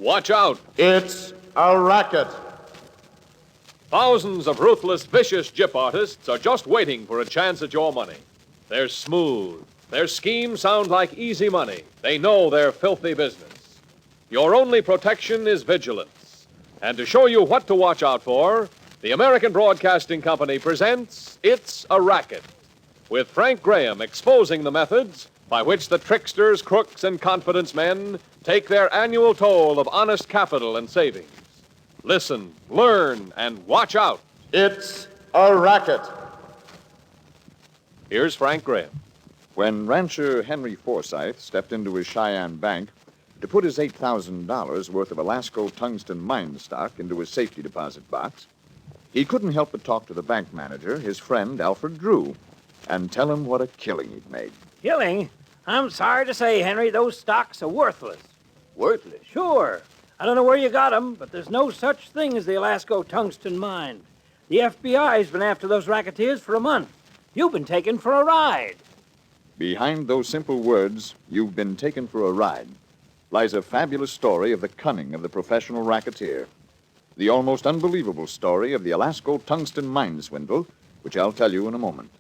Watch out. It's a racket. Thousands of ruthless, vicious gyp artists are just waiting for a chance at your money. They're smooth. Their schemes sound like easy money. They know their filthy business. Your only protection is vigilance. And to show you what to watch out for, the American Broadcasting Company presents It's a Racket, with Frank Graham exposing the methods by which the tricksters, crooks, and confidence men take their annual toll of honest capital and savings. Listen, learn, and watch out. It's a racket. Here's Frank Graham. When rancher Henry Forsythe stepped into his Cheyenne bank to put his $8,000 worth of Alasko Tungsten mine stock into his safety deposit box, he couldn't help but talk to the bank manager, his friend Alfred Drew, and tell him what a killing he'd made. Killing? I'm sorry to say, Henry, those stocks are worthless. Worthless? Sure. I don't know where you got them, but there's no such thing as the Alasko Tungsten mine. The FBI's been after those racketeers for a month. You've been taken for a ride. Behind those simple words, "You've been taken for a ride," lies a fabulous story of the cunning of the professional racketeer. The almost unbelievable story of the Alasko Tungsten mine swindle, which I'll tell you in a moment.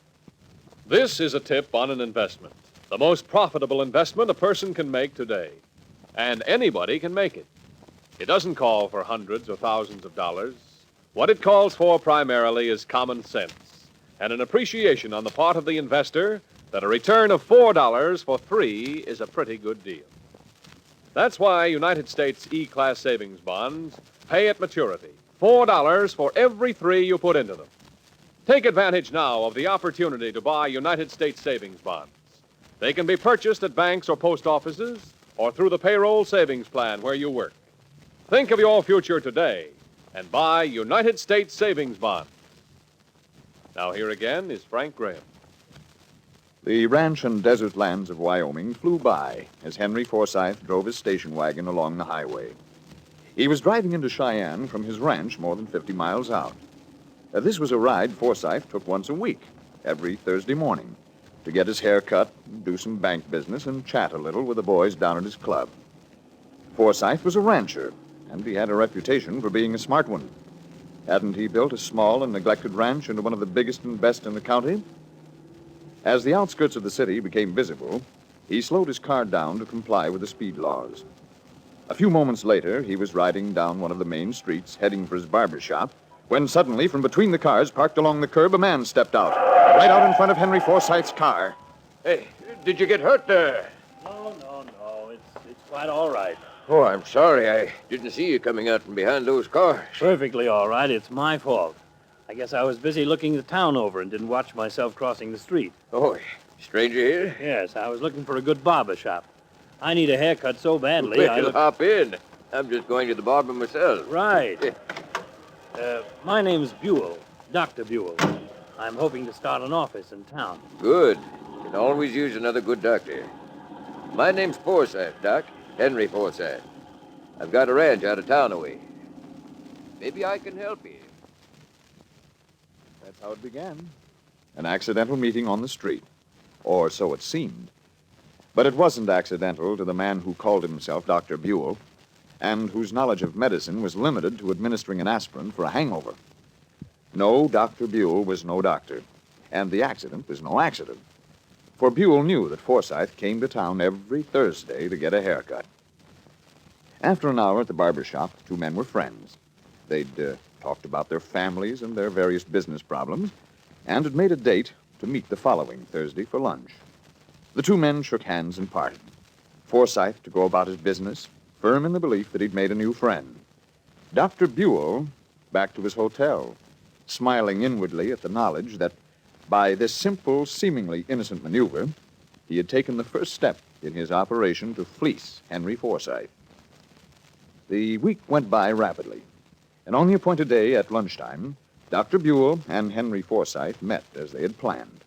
This is a tip on an investment. The most profitable investment a person can make today. And anybody can make it. It doesn't call for hundreds or thousands of dollars. What it calls for primarily is common sense and an appreciation on the part of the investor that a return of $4 for 3 is a pretty good deal. That's why United States E-Class savings bonds pay at maturity $4 for every 3 you put into them. Take advantage now of the opportunity to buy United States savings bonds. They can be purchased at banks or post offices or through the payroll savings plan where you work. Think of your future today and buy United States savings bonds. Now here again is Frank Graham. The ranch and desert lands of Wyoming flew by as Henry Forsythe drove his station wagon along the highway. He was driving into Cheyenne from his ranch more than 50 miles out. This was a ride Forsythe took once a week, every Thursday morning, to get his hair cut, do some bank business, and chat a little with the boys down at his club. Forsythe was a rancher, and he had a reputation for being a smart one. Hadn't he built a small and neglected ranch into one of the biggest and best in the county? As the outskirts of the city became visible, he slowed his car down to comply with the speed laws. A few moments later, he was riding down one of the main streets, heading for his barber shop, when suddenly, from between the cars parked along the curb, a man stepped out, right out in front of Henry Forsythe's car. Hey, did you get hurt there? No. It's quite all right. Oh, I'm sorry. I didn't see you coming out from behind those cars. Perfectly all right. It's my fault. I guess I was busy looking the town over and didn't watch myself crossing the street. Oh, stranger here? Yes, I was looking for a good barber shop. I need a haircut so badly, Well, hop in. I'm just going to the barber myself. Right. My name's Buell, Dr. Buell. I'm hoping to start an office in town. Good. Can always use another good doctor. My name's Forsythe, Doc. Henry Forsythe. I've got a ranch out of town away. Maybe I can help you. That's how it began. An accidental meeting on the street. Or so it seemed. But it wasn't accidental to the man who called himself Dr. Buell, and whose knowledge of medicine was limited to administering an aspirin for a hangover. No, Dr. Buell was no doctor, and the accident was no accident. For Buell knew that Forsythe came to town every Thursday to get a haircut. After an hour at the barber shop, the two men were friends. They'd talked about their families and their various business problems, and had made a date to meet the following Thursday for lunch. The two men shook hands and parted. Forsythe to go about his business, firm in the belief that he'd made a new friend. Dr. Buell back to his hotel, smiling inwardly at the knowledge that by this simple, seemingly innocent maneuver, he had taken the first step in his operation to fleece Henry Forsythe. The week went by rapidly, and on the appointed day at lunchtime, Dr. Buell and Henry Forsythe met as they had planned.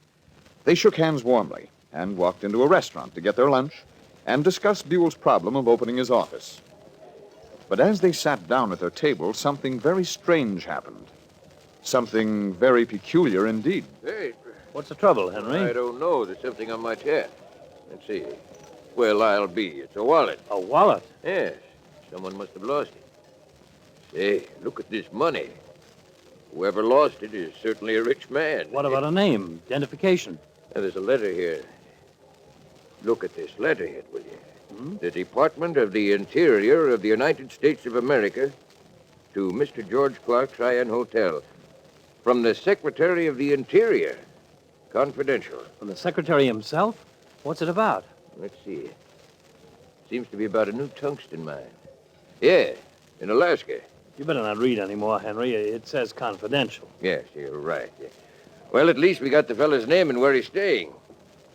They shook hands warmly and walked into a restaurant to get their lunch and discuss Buell's problem of opening his office. But as they sat down at their table, something very strange happened. Something very peculiar indeed. Hey, What's the trouble, Henry? I don't know. There's something on my chest. Let's see. Well, I'll be. It's a wallet. A wallet? Yes. Someone must have lost it. Say, look at this money. Whoever lost it is certainly a rich man. What about a name, identification? Now, there's a letter here. Look at this letterhead, will you? The Department of the Interior of the United States of America to Mr. George Clark, Cheyenne Hotel. From the Secretary of the Interior. Confidential. From the secretary himself? What's it about? Let's see. Seems to be about a new tungsten mine. Yeah, in Alaska. You better not read anymore, Henry. It says confidential. Yes, you're right. Yeah. Well, at least we got the fellow's name and where he's staying.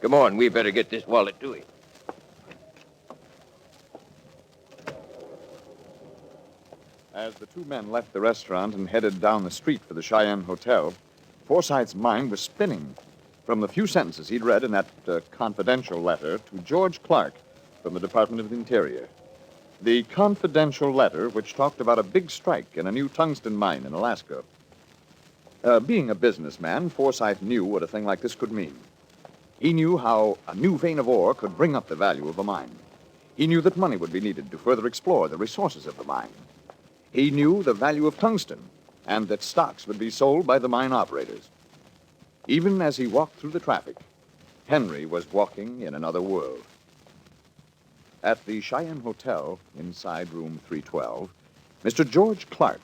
Come on, we better get this wallet to him. As the two men left the restaurant and headed down the street for the Cheyenne Hotel, Forsyth's mind was spinning from the few sentences he'd read in that confidential letter to George Clark from the Department of the Interior. The confidential letter which talked about a big strike in a new tungsten mine in Alaska. Being a businessman, Forsyth knew what a thing like this could mean. He knew how a new vein of ore could bring up the value of a mine. He knew that money would be needed to further explore the resources of the mine. He knew the value of tungsten, and that stocks would be sold by the mine operators. Even as he walked through the traffic, Henry was walking in another world. At the Cheyenne Hotel, inside room 312, Mr. George Clark,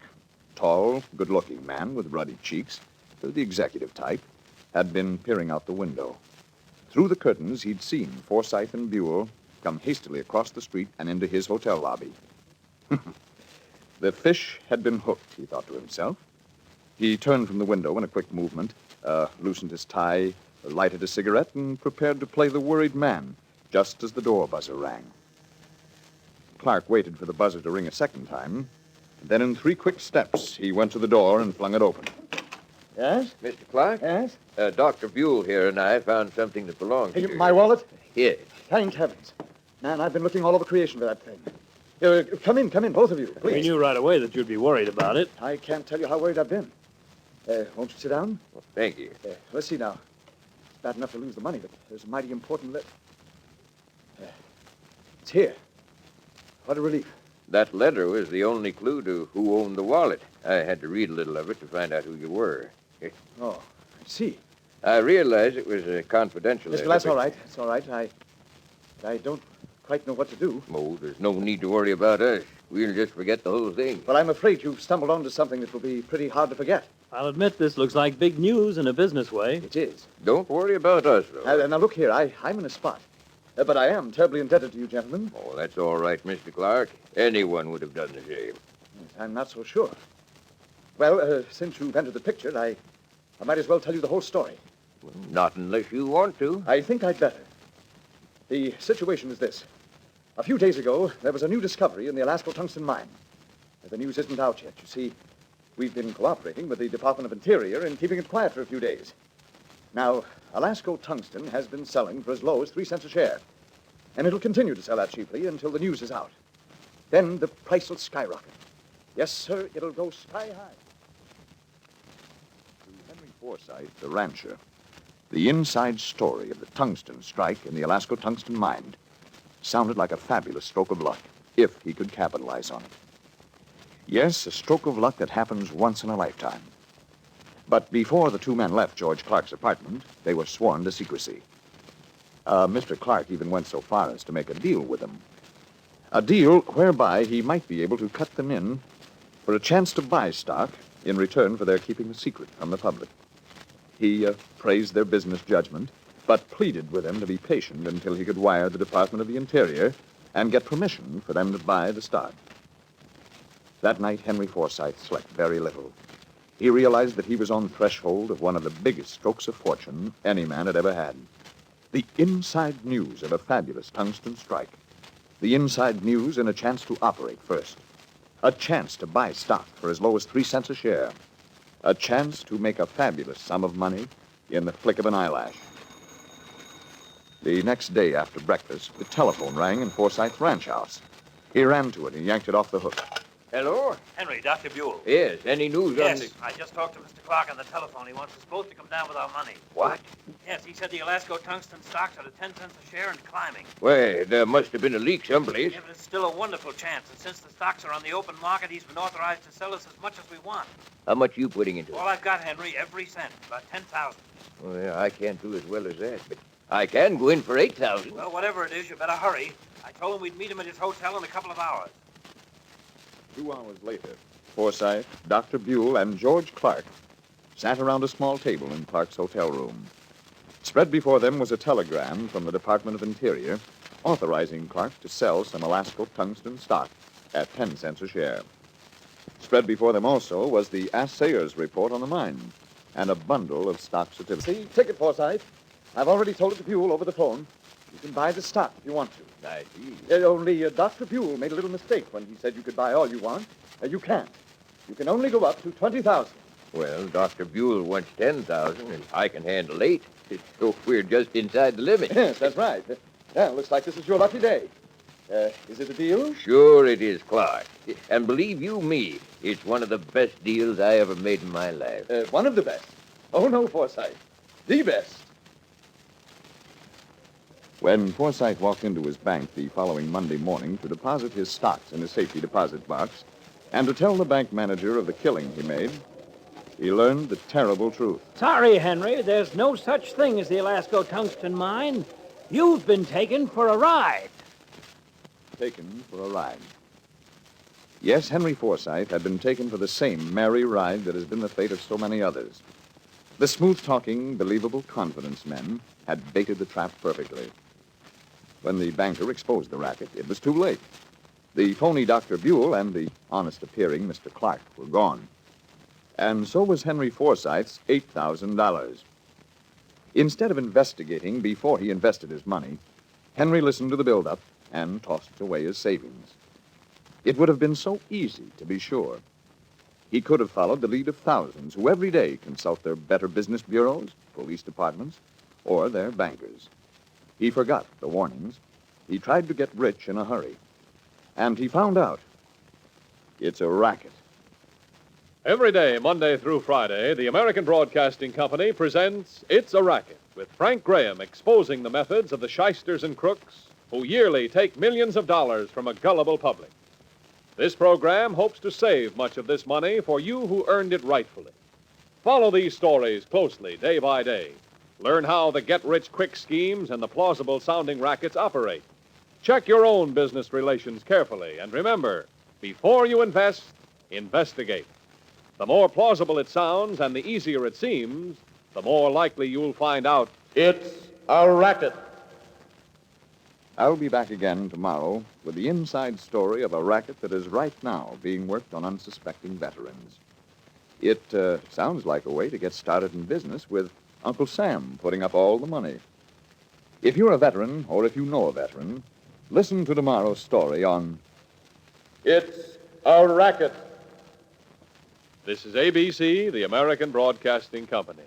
tall, good-looking man with ruddy cheeks, the executive type, had been peering out the window. Through the curtains, he'd seen Forsyth and Buell come hastily across the street and into his hotel lobby. The fish had been hooked, he thought to himself. He turned from the window in a quick movement, loosened his tie, lighted a cigarette, and prepared to play the worried man, just as the door buzzer rang. Clark waited for the buzzer to ring a second time. Then in 3 quick steps, he went to the door and flung it open. Yes? Mr. Clark? Yes? Dr. Buell here and I found something that belongs to you. My wallet? Yes. Thank heavens. Man, I've been looking all over creation for that thing. Come in, both of you, please. We knew right away that you'd be worried about it. I can't tell you how worried I've been. Won't you sit down? Well, thank you. Let's see now. It's bad enough to lose the money, but there's a mighty important letter. It's here. What a relief. That letter was the only clue to who owned the wallet. I had to read a little of it to find out who you were. Oh, I see. I realized it was a confidential letter. That's all right. It's all right. I don't quite know what to do. Oh, there's no need to worry about us. We'll just forget the whole thing. Well, I'm afraid you've stumbled onto something that will be pretty hard to forget. I'll admit this looks like big news in a business way. It is. Don't worry about us, though. Now, look here. I'm in a spot. But I am terribly indebted to you, gentlemen. Oh, that's all right, Mr. Clark. Anyone would have done the same. I'm not so sure. Well, since you've entered the picture, I might as well tell you the whole story. Well, not unless you want to. I think I'd better. The situation is this. A few days ago, there was a new discovery in the Alasko Tungsten mine. The news isn't out yet. You see, we've been cooperating with the Department of Interior in keeping it quiet for a few days. Now, Alasko Tungsten has been selling for as low as 3 cents a share. And it'll continue to sell that cheaply until the news is out. Then the price will skyrocket. Yes, sir, it'll go sky high. To Henry Forsyth, the rancher, the inside story of the tungsten strike in the Alasko Tungsten mine sounded like a fabulous stroke of luck, if he could capitalize on it. Yes, a stroke of luck that happens once in a lifetime. But before the two men left George Clark's apartment, they were sworn to secrecy. Mr. Clark even went so far as to make a deal with them. A deal whereby he might be able to cut them in for a chance to buy stock in return for their keeping the secret from the public. He praised their business judgment, but pleaded with them to be patient until he could wire the Department of the Interior and get permission for them to buy the stock. That night, Henry Forsyth slept very little. He realized that he was on the threshold of one of the biggest strokes of fortune any man had ever had. The inside news of a fabulous tungsten strike. The inside news and a chance to operate first. A chance to buy stock for as low as 3 cents a share. A chance to make a fabulous sum of money in the flick of an eyelash. The next day after breakfast, the telephone rang in Forsyth's ranch house. He ran to it and yanked it off the hook. Hello? Henry, Dr. Buell. Yes, any news on Yes, the... I just talked to Mr. Clark on the telephone. He wants us both to come down with our money. What? Yes, he said the Alasko Tungsten stocks are at 10 cents a share and climbing. Well, there must have been a leak someplace. Yeah, but it's still a wonderful chance. And since the stocks are on the open market, he's been authorized to sell us as much as we want. How much you putting into it? All I've got, Henry, every cent, about 10,000. Well, I can't do as well as that, but I can go in for 8,000. Well, whatever it is, you better hurry. I told him we'd meet him at his hotel in a couple of hours. 2 hours later, Forsythe, Dr. Buell, and George Clark sat around a small table in Clark's hotel room. Spread before them was a telegram from the Department of Interior authorizing Clark to sell some Alasko Tungsten stock at 10 cents a share. Spread before them also was the assayer's report on the mine and a bundle of stock certificates. See, ticket, Forsythe. I've already told it to Buell over the phone. You can buy the stock if you want to. I see. Only Dr. Buell made a little mistake when he said you could buy all you want. You can't. You can only go up to 20,000. Well, Dr. Buell wants 10,000, and I can handle 8. So we're just inside the limit. Yes, that's right. Yeah, looks like this is your lucky day. Is it a deal? Sure it is, Clark. And believe you me, it's one of the best deals I ever made in my life. One of the best. Oh, no, Forsythe. The best. When Forsythe walked into his bank the following Monday morning to deposit his stocks in a safety deposit box and to tell the bank manager of the killing he made, he learned the terrible truth. Sorry, Henry, there's no such thing as the Alasko Tungsten mine. You've been taken for a ride. Taken for a ride. Yes, Henry Forsythe had been taken for the same merry ride that has been the fate of so many others. The smooth-talking, believable confidence men had baited the trap perfectly. When the banker exposed the racket, it was too late. The phony Dr. Buell and the honest-appearing Mr. Clark were gone. And so was Henry Forsythe's $8,000. Instead of investigating before he invested his money, Henry listened to the build-up and tossed away his savings. It would have been so easy, to be sure. He could have followed the lead of thousands who every day consult their Better Business bureaus, police departments, or their bankers. He forgot the warnings. He tried to get rich in a hurry. And he found out it's a racket. Every day, Monday through Friday, the American Broadcasting Company presents It's a Racket, with Frank Graham exposing the methods of the shysters and crooks who yearly take millions of dollars from a gullible public. This program hopes to save much of this money for you who earned it rightfully. Follow these stories closely, day by day. Learn how the get-rich-quick schemes and the plausible-sounding rackets operate. Check your own business relations carefully, and remember, before you invest, investigate. The more plausible it sounds and the easier it seems, the more likely you'll find out it's a racket. I'll be back again tomorrow with the inside story of a racket that is right now being worked on unsuspecting veterans. It sounds like a way to get started in business with Uncle Sam putting up all the money. If you're a veteran, or if you know a veteran, listen to tomorrow's story on It's a Racket. This is ABC, the American Broadcasting Company.